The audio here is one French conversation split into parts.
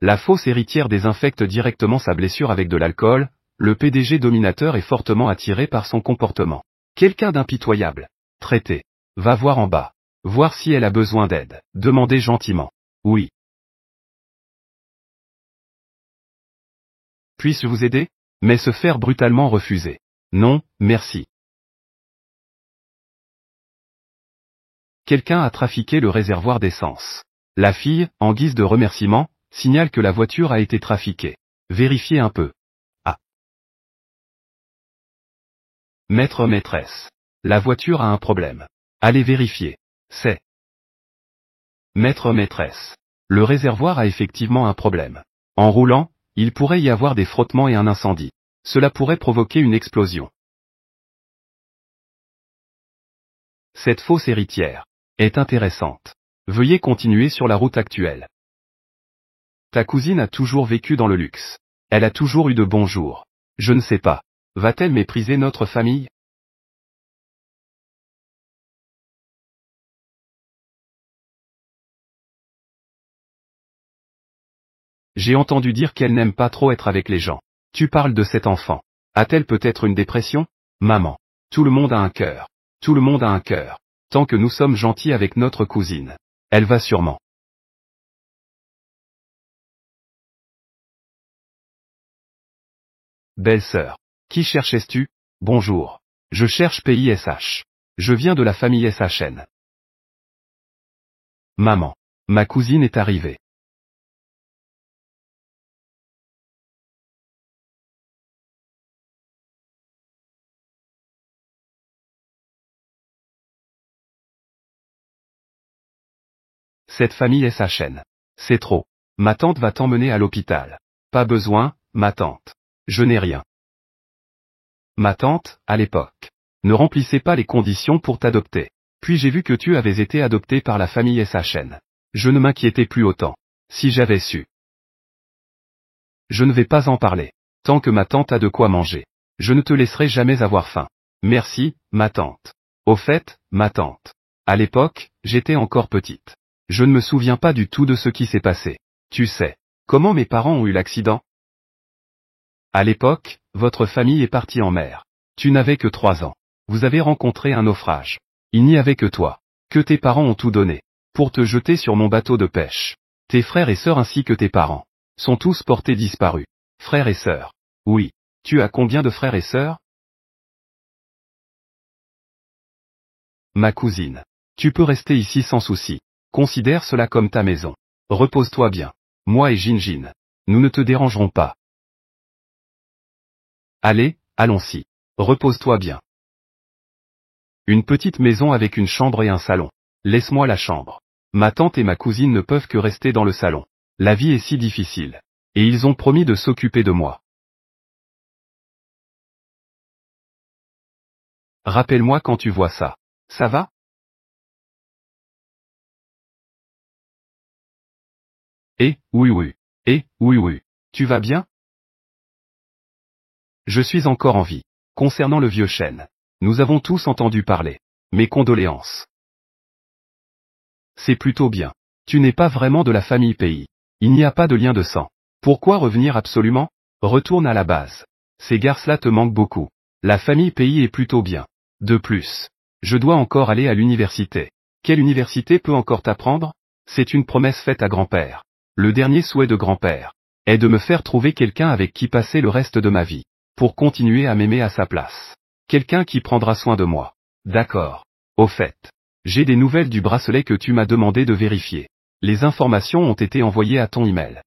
La fausse héritière désinfecte directement sa blessure avec de l'alcool, le PDG dominateur est fortement attiré par son comportement. Quelqu'un d'impitoyable. Traité. Va voir en bas. Voir si elle a besoin d'aide. Demandez gentiment. Oui. Puis-je vous aider? Mais se faire brutalement refuser. Non, merci. Quelqu'un a trafiqué le réservoir d'essence. La fille, en guise de remerciement, signale que la voiture a été trafiquée. Vérifiez un peu. Ah. Maître-maîtresse. La voiture a un problème. Allez vérifier. C'est. Maître-maîtresse. Le réservoir a effectivement un problème. En roulant, il pourrait y avoir des frottements et un incendie. Cela pourrait provoquer une explosion. Cette fausse héritière est intéressante. Veuillez continuer sur la route actuelle. Ta cousine a toujours vécu dans le luxe. Elle a toujours eu de bons jours. Je ne sais pas. Va-t-elle mépriser notre famille? J'ai entendu dire qu'elle n'aime pas trop être avec les gens. Tu parles de cet enfant. A-t-elle peut-être une dépression? Maman. Tout le monde a un cœur. Tout le monde a un cœur. Tant que nous sommes gentils avec notre cousine. Elle va sûrement. Belle-sœur. Qui cherchais-tu? Bonjour. Je cherche PISH. Je viens de la famille SHN. Maman. Ma cousine est arrivée. Cette famille SHN. C'est trop. Ma tante va t'emmener à l'hôpital. Pas besoin, ma tante. Je n'ai rien. Ma tante, à l'époque, ne remplissait pas les conditions pour t'adopter. Puis j'ai vu que tu avais été adopté par la famille SHN. Je ne m'inquiétais plus autant. Si j'avais su. Je ne vais pas en parler. Tant que ma tante a de quoi manger. Je ne te laisserai jamais avoir faim. Merci, ma tante. Au fait, ma tante. À l'époque, j'étais encore petite. Je ne me souviens pas du tout de ce qui s'est passé. Tu sais, comment mes parents ont eu l'accident? À l'époque, votre famille est partie en mer. Tu n'avais que 3 ans. Vous avez rencontré un naufrage. Il n'y avait que toi. Que tes parents ont tout donné. Pour te jeter sur mon bateau de pêche. Tes frères et sœurs ainsi que tes parents. Sont tous portés disparus. Frères et sœurs. Oui. Tu as combien de frères et sœurs? Ma cousine. Tu peux rester ici sans souci. Considère cela comme ta maison. Repose-toi bien. Moi et Jinjin. Nous ne te dérangerons pas. Allez, allons-y. Repose-toi bien. Une petite maison avec une chambre et un salon. Laisse-moi la chambre. Ma tante et ma cousine ne peuvent que rester dans le salon. La vie est si difficile. Et ils ont promis de s'occuper de moi. Rappelle-moi quand tu vois ça. Ça va? Oui oui. Oui oui. Tu vas bien? Je suis encore en vie. Concernant le vieux chêne. Nous avons tous entendu parler. Mes condoléances. C'est plutôt bien. Tu n'es pas vraiment de la famille pays. Il n'y a pas de lien de sang. Pourquoi revenir absolument? Retourne à la base. Ces garces-là te manquent beaucoup. La famille pays est plutôt bien. De plus, je dois encore aller à l'université. Quelle université peut encore t'apprendre? C'est une promesse faite à grand-père. Le dernier souhait de grand-père est de me faire trouver quelqu'un avec qui passer le reste de ma vie. Pour continuer à m'aimer à sa place. Quelqu'un qui prendra soin de moi. D'accord. Au fait. J'ai des nouvelles du bracelet que tu m'as demandé de vérifier. Les informations ont été envoyées à ton email.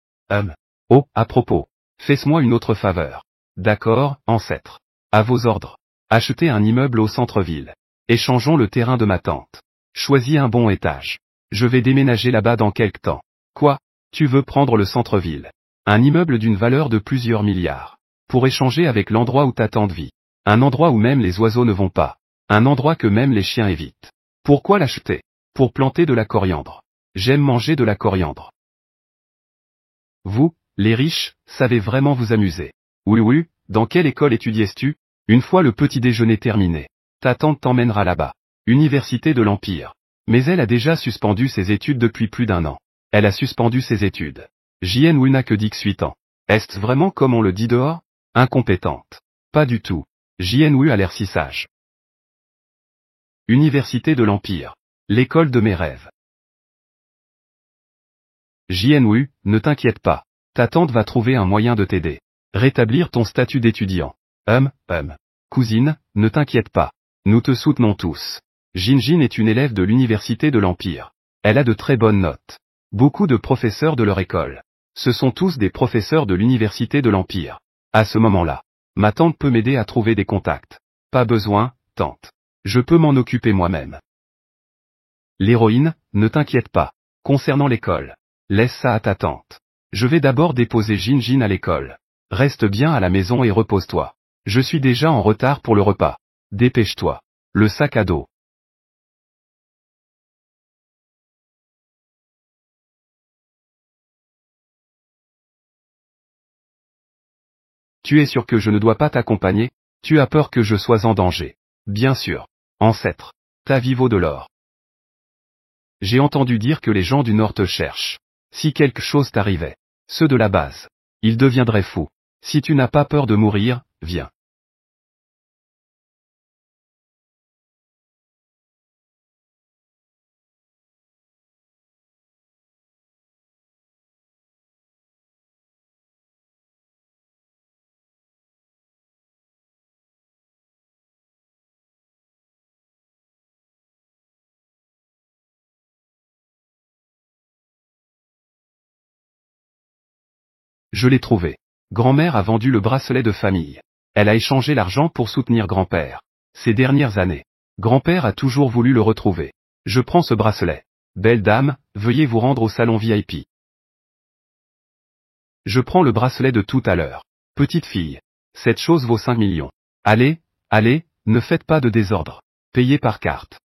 Oh, à propos. Fais-moi une autre faveur. D'accord, ancêtre. À vos ordres. Achetez un immeuble au centre-ville. Échangeons le terrain de ma tante. Choisis un bon étage. Je vais déménager là-bas dans quelque temps. Quoi? Tu veux prendre le centre-ville? Un immeuble d'une valeur de plusieurs milliards. Pour échanger avec l'endroit où ta tante vit. Un endroit où même les oiseaux ne vont pas. Un endroit que même les chiens évitent. Pourquoi l'acheter? Pour planter de la coriandre. J'aime manger de la coriandre. Vous, les riches, savez vraiment vous amuser. Oui, dans quelle école étudies-tu? Une fois le petit déjeuner terminé. Ta tante t'emmènera là-bas. Université de l'Empire. Mais elle a déjà suspendu ses études depuis plus d'1 an. Elle a suspendu ses études. Jien Wuna que dixuitant. Est-ce vraiment comme on le dit dehors? Incompétente. Pas du tout. Jien Wu a l'air si sage. Université de l'Empire. L'école de mes rêves. Jien Wu, ne t'inquiète pas. Ta tante va trouver un moyen de t'aider. Rétablir ton statut d'étudiant. Cousine, ne t'inquiète pas. Nous te soutenons tous. Jin est une élève de l'Université de l'Empire. Elle a de très bonnes notes. Beaucoup de professeurs de leur école. Ce sont tous des professeurs de l'Université de l'Empire. À ce moment-là, ma tante peut m'aider à trouver des contacts. Pas besoin, tante. Je peux m'en occuper moi-même. L'héroïne, ne t'inquiète pas. Concernant l'école, laisse ça à ta tante. Je vais d'abord déposer Jin à l'école. Reste bien à la maison et repose-toi. Je suis déjà en retard pour le repas. Dépêche-toi. Le sac à dos. Tu es sûr que je ne dois pas t'accompagner? Tu as peur que je sois en danger. Bien sûr. Ancêtre. Ta vie vaut de l'or. J'ai entendu dire que les gens du Nord te cherchent. Si quelque chose t'arrivait, ceux de la base, ils deviendraient fous. Si tu n'as pas peur de mourir, viens. Je l'ai trouvé. Grand-mère a vendu le bracelet de famille. Elle a échangé l'argent pour soutenir grand-père. Ces dernières années, grand-père a toujours voulu le retrouver. Je prends ce bracelet. Belle dame, veuillez vous rendre au salon VIP. Je prends le bracelet de tout à l'heure. Petite fille. Cette chose vaut 5 millions. Allez, allez, ne faites pas de désordre. Payez par carte.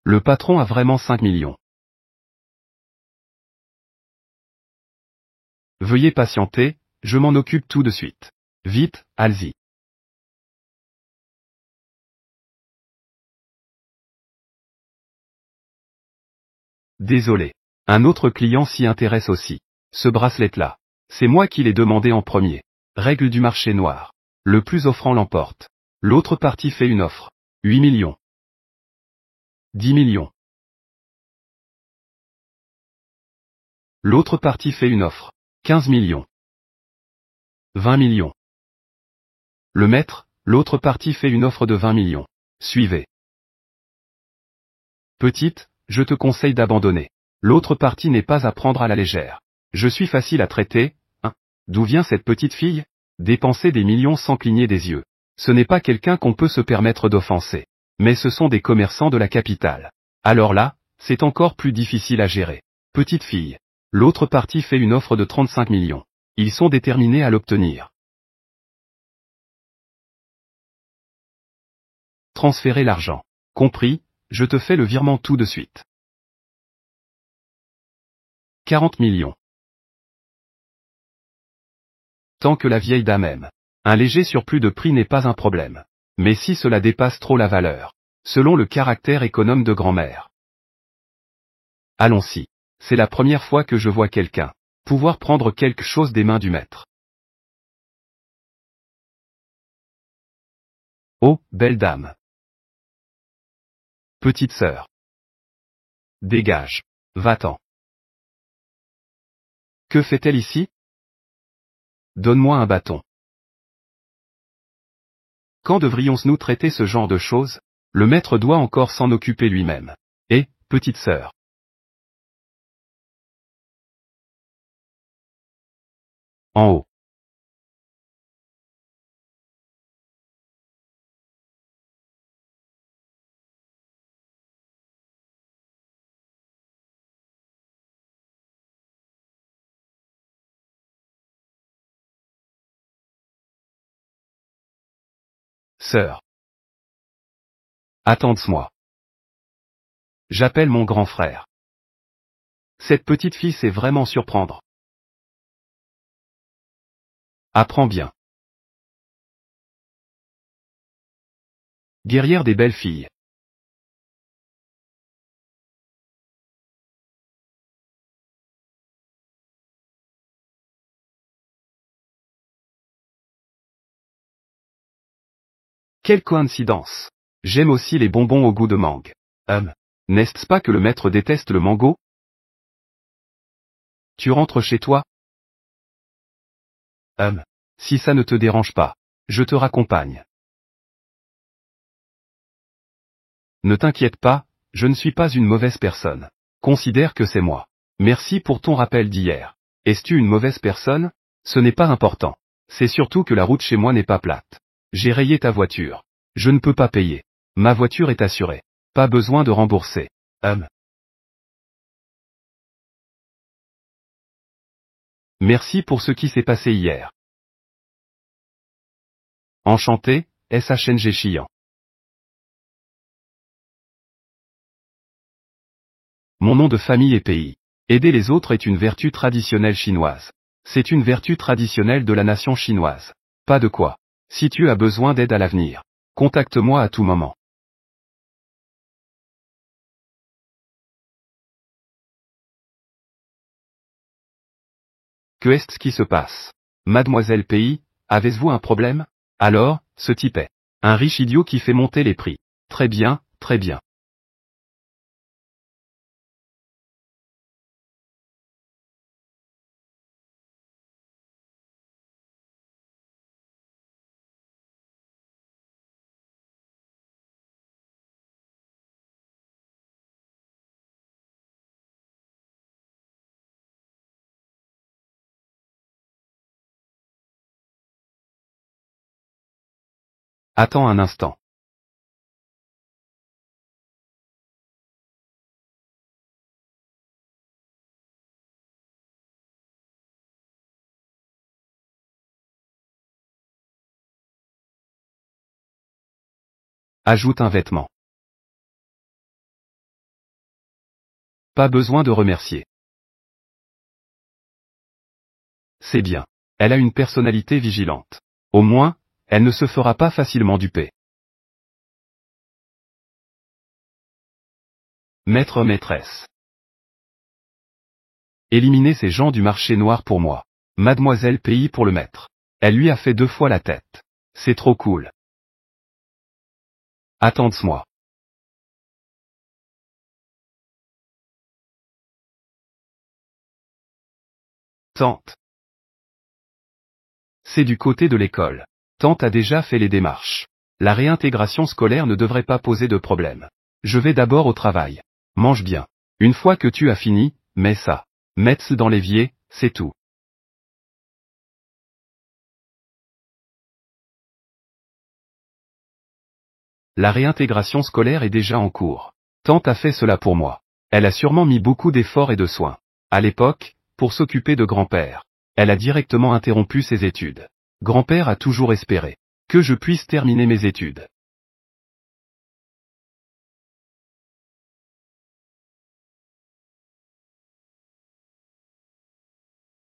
Le patron a vraiment 5 millions. Veuillez patienter, je m'en occupe tout de suite. Vite, allez-y. Désolé. Un autre client s'y intéresse aussi. Ce bracelet-là. C'est moi qui l'ai demandé en premier. Règle du marché noir. Le plus offrant l'emporte. L'autre partie fait une offre. 8 millions. 10 millions. L'autre partie fait une offre. 15 millions. 20 millions. Le maître, l'autre partie fait une offre de 20 millions. Suivez. Petite, je te conseille d'abandonner. L'autre partie n'est pas à prendre à la légère. Je suis facile à traiter, hein. D'où vient cette petite fille? Dépenser des millions sans cligner des yeux. Ce n'est pas quelqu'un qu'on peut se permettre d'offenser. Mais ce sont des commerçants de la capitale. Alors là, c'est encore plus difficile à gérer. Petite fille. L'autre partie fait une offre de 35 millions. Ils sont déterminés à l'obtenir. Transférer l'argent. Compris, je te fais le virement tout de suite. 40 millions. Tant que la vieille dame aime. Un léger surplus de prix n'est pas un problème. Mais si cela dépasse trop la valeur, selon le caractère économe de grand-mère. Allons-y. C'est la première fois que je vois quelqu'un pouvoir prendre quelque chose des mains du maître. Oh, belle dame. Petite sœur. Dégage. Va-t'en. Que fait-elle ici? Donne-moi un bâton. Quand devrions-nous traiter ce genre de choses? Le maître doit encore s'en occuper lui-même. Et, petite sœur. En haut. Sœur. Attends-moi. J'appelle mon grand frère. Cette petite fille sait vraiment surprendre. Apprends bien. Guerrière des belles filles. Quelle coïncidence. J'aime aussi les bonbons au goût de mangue. N'est-ce pas que le maître déteste le mango? Tu rentres chez toi? Si ça ne te dérange pas, je te raccompagne. Ne t'inquiète pas, je ne suis pas une mauvaise personne. Considère que c'est moi. Merci pour ton rappel d'hier. Es-tu une mauvaise personne? Ce n'est pas important. C'est surtout que la route chez moi n'est pas plate. J'ai rayé ta voiture. Je ne peux pas payer. Ma voiture est assurée. Pas besoin de rembourser. Merci pour ce qui s'est passé hier. Enchanté, SHNG Chiant. Mon nom de famille est pays. Aider les autres est une vertu traditionnelle chinoise. C'est une vertu traditionnelle de la nation chinoise. Pas de quoi. Si tu as besoin d'aide à l'avenir, contacte-moi à tout moment. Que est-ce qui se passe? Mademoiselle Pays, avez-vous un problème? Alors, ce type est un riche idiot qui fait monter les prix. Très bien, très bien. Attends un instant. Ajoute un vêtement. Pas besoin de remercier. C'est bien. Elle a une personnalité vigilante. Au moins, elle ne se fera pas facilement duper. Maître maîtresse. Éliminez ces gens du marché noir pour moi. Mademoiselle Pays pour le maître. Elle lui a fait 2 fois la tête. C'est trop cool. Attends-moi. Tante. C'est du côté de l'école. Tante a déjà fait les démarches. La réintégration scolaire ne devrait pas poser de problème. Je vais d'abord au travail. Mange bien. Une fois que tu as fini, mets ça. Mets-le dans l'évier, c'est tout. La réintégration scolaire est déjà en cours. Tante a fait cela pour moi. Elle a sûrement mis beaucoup d'efforts et de soins. À l'époque, pour s'occuper de grand-père. Elle a directement interrompu ses études. Grand-père a toujours espéré que je puisse terminer mes études.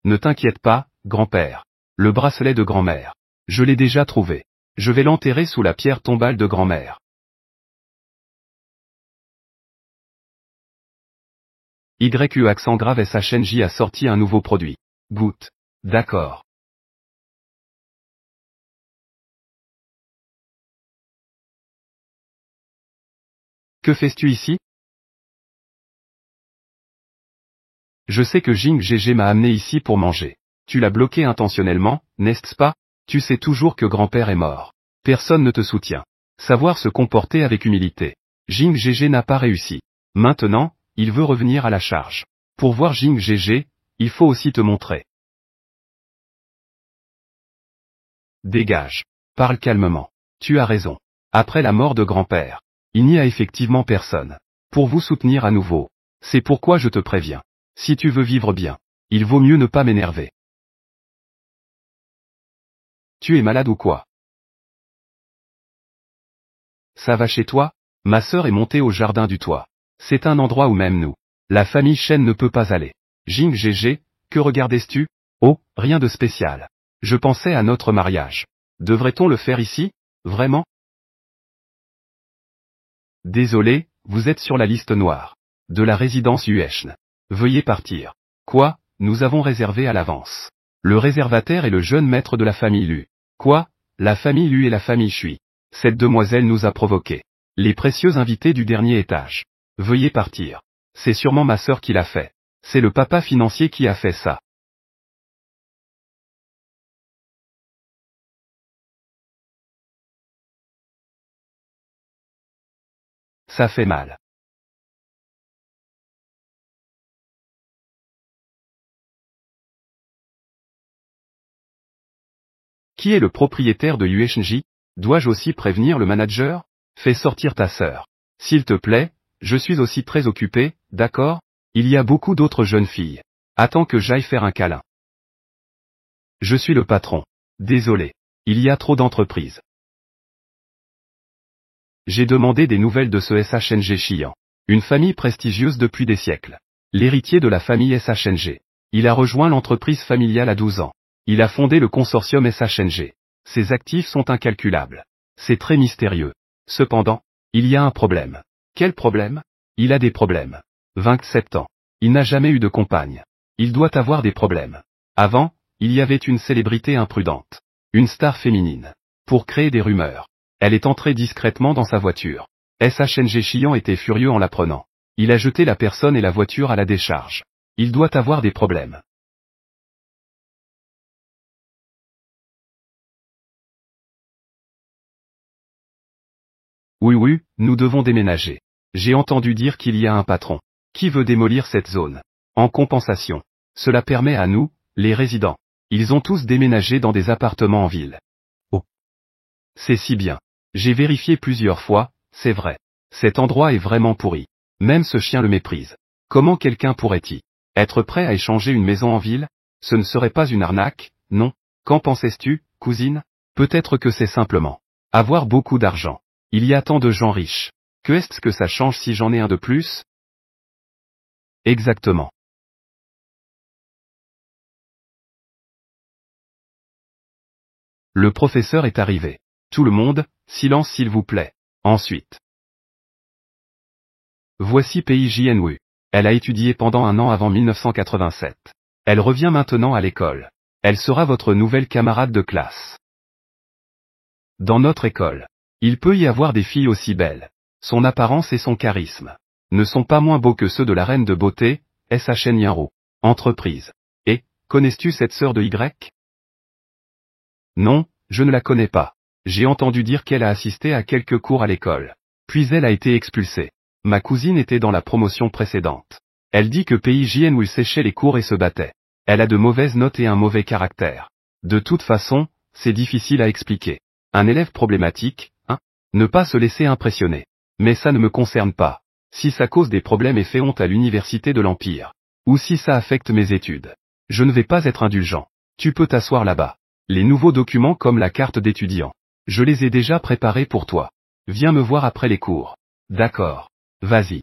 Ne t'inquiète pas, grand-père. Le bracelet de grand-mère. Je l'ai déjà trouvé. Je vais l'enterrer sous la pierre tombale de grand-mère. YU accent grave SHNJ a sorti un nouveau produit. Goutte. D'accord. Que fais-tu ici? Je sais que Jing GG m'a amené ici pour manger. Tu l'as bloqué intentionnellement, n'est-ce pas? Tu sais toujours que grand-père est mort. Personne ne te soutient. Savoir se comporter avec humilité. Jing GG n'a pas réussi. Maintenant, il veut revenir à la charge. Pour voir Jing GG, il faut aussi te montrer. Dégage. Parle calmement. Tu as raison. Après la mort de grand-père, il n'y a effectivement personne pour vous soutenir à nouveau. C'est pourquoi je te préviens. Si tu veux vivre bien, il vaut mieux ne pas m'énerver. Tu es malade ou quoi? Ça va chez toi? Ma sœur est montée au jardin du toit. C'est un endroit où même nous, la famille Chen ne peut pas aller. Jing GG, que regardais-tu? Oh, rien de spécial. Je pensais à notre mariage. Devrait-on le faire ici? Vraiment? Désolé, vous êtes sur la liste noire de la résidence Yueshn. Veuillez partir. Quoi? Nous avons réservé à l'avance. Le réservataire est le jeune maître de la famille Lu. Quoi? La famille Lu et la famille Shui. Cette demoiselle nous a provoqués. Les précieux invités du dernier étage. Veuillez partir. C'est sûrement ma sœur qui l'a fait. C'est le papa financier qui a fait ça. Ça fait mal. Qui est le propriétaire de UHNJ? Dois-je aussi prévenir le manager? Fais sortir ta sœur. S'il te plaît, je suis aussi très occupé, d'accord? Il y a beaucoup d'autres jeunes filles. Attends que j'aille faire un câlin. Je suis le patron. Désolé. Il y a trop d'entreprises. J'ai demandé des nouvelles de ce SHNG chiant. Une famille prestigieuse depuis des siècles. L'héritier de la famille SHNG. Il a rejoint l'entreprise familiale à 12 ans. Il a fondé le consortium SHNG. Ses actifs sont incalculables. C'est très mystérieux. Cependant, il y a un problème. Quel problème? Il a des problèmes. 27 ans. Il n'a jamais eu de compagne. Il doit avoir des problèmes. Avant, il y avait une célébrité imprudente. Une star féminine. Pour créer des rumeurs. Elle est entrée discrètement dans sa voiture. SHNG Chiant était furieux en l'apprenant. Il a jeté la personne et la voiture à la décharge. Il doit avoir des problèmes. Oui, nous devons déménager. J'ai entendu dire qu'il y a un patron qui veut démolir cette zone. En compensation, cela permet à nous, les résidents. Ils ont tous déménagé dans des appartements en ville. Oh. C'est si bien. J'ai vérifié plusieurs fois, c'est vrai. Cet endroit est vraiment pourri. Même ce chien le méprise. Comment quelqu'un pourrait-il être prêt à échanger une maison en ville? Ce ne serait pas une arnaque, non? Qu'en pensais-tu, cousine? Peut-être que c'est simplement avoir beaucoup d'argent. Il y a tant de gens riches. Que est-ce que ça change si j'en ai un de plus? Exactement. Le professeur est arrivé. Tout le monde, silence s'il vous plaît. Ensuite. Voici PIJNWU. Elle a étudié pendant un an avant 1987. Elle revient maintenant à l'école. Elle sera votre nouvelle camarade de classe. Dans notre école, il peut y avoir des filles aussi belles. Son apparence et son charisme ne sont pas moins beaux que ceux de la reine de beauté, SHN Yinro. Entreprise. Et, connais-tu cette sœur de Y? Non, je ne la connais pas. J'ai entendu dire qu'elle a assisté à quelques cours à l'école. Puis elle a été expulsée. Ma cousine était dans la promotion précédente. Elle dit que PIJNWU séchait les cours et se battait. Elle a de mauvaises notes et un mauvais caractère. De toute façon, c'est difficile à expliquer. Un élève problématique, hein? Ne pas se laisser impressionner. Mais ça ne me concerne pas. Si ça cause des problèmes et fait honte à l'université de l'Empire. Ou si ça affecte mes études. Je ne vais pas être indulgent. Tu peux t'asseoir là-bas. Les nouveaux documents comme la carte d'étudiant. Je les ai déjà préparés pour toi. Viens me voir après les cours. D'accord. Vas-y.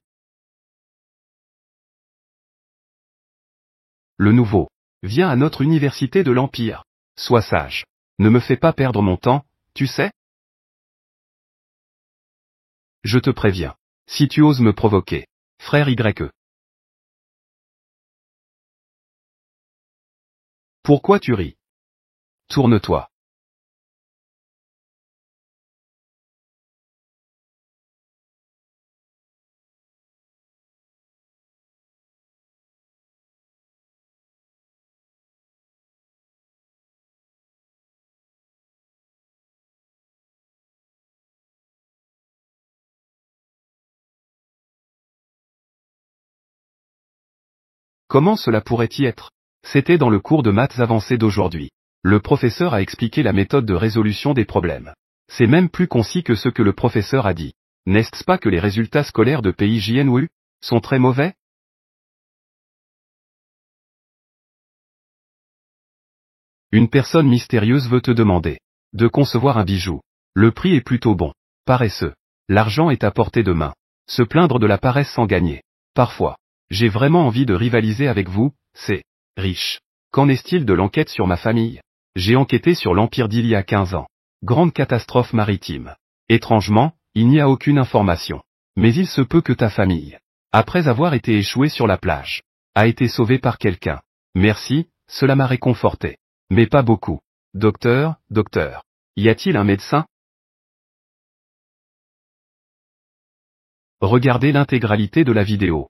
Le nouveau. Viens à notre université de l'Empire. Sois sage. Ne me fais pas perdre mon temps, tu sais? Je te préviens. Si tu oses me provoquer. Frère YE. Pourquoi tu ris? Tourne-toi. Comment cela pourrait-y être? C'était dans le cours de maths avancé d'aujourd'hui. Le professeur a expliqué la méthode de résolution des problèmes. C'est même plus concis que ce que le professeur a dit. N'est-ce pas que les résultats scolaires de PIJNWU sont très mauvais? Une personne mystérieuse veut te demander de concevoir un bijou. Le prix est plutôt bon. Paresseux. L'argent est à portée de main. Se plaindre de la paresse sans gagner. Parfois. J'ai vraiment envie de rivaliser avec vous, c'est riche. Qu'en est-il de l'enquête sur ma famille? J'ai enquêté sur l'Empire d'il y a 15 ans. Grande catastrophe maritime. Étrangement, il n'y a aucune information. Mais il se peut que ta famille, après avoir été échouée sur la plage, a été sauvée par quelqu'un. Merci, cela m'a réconforté. Mais pas beaucoup. Docteur, y a-t-il un médecin? Regardez l'intégralité de la vidéo.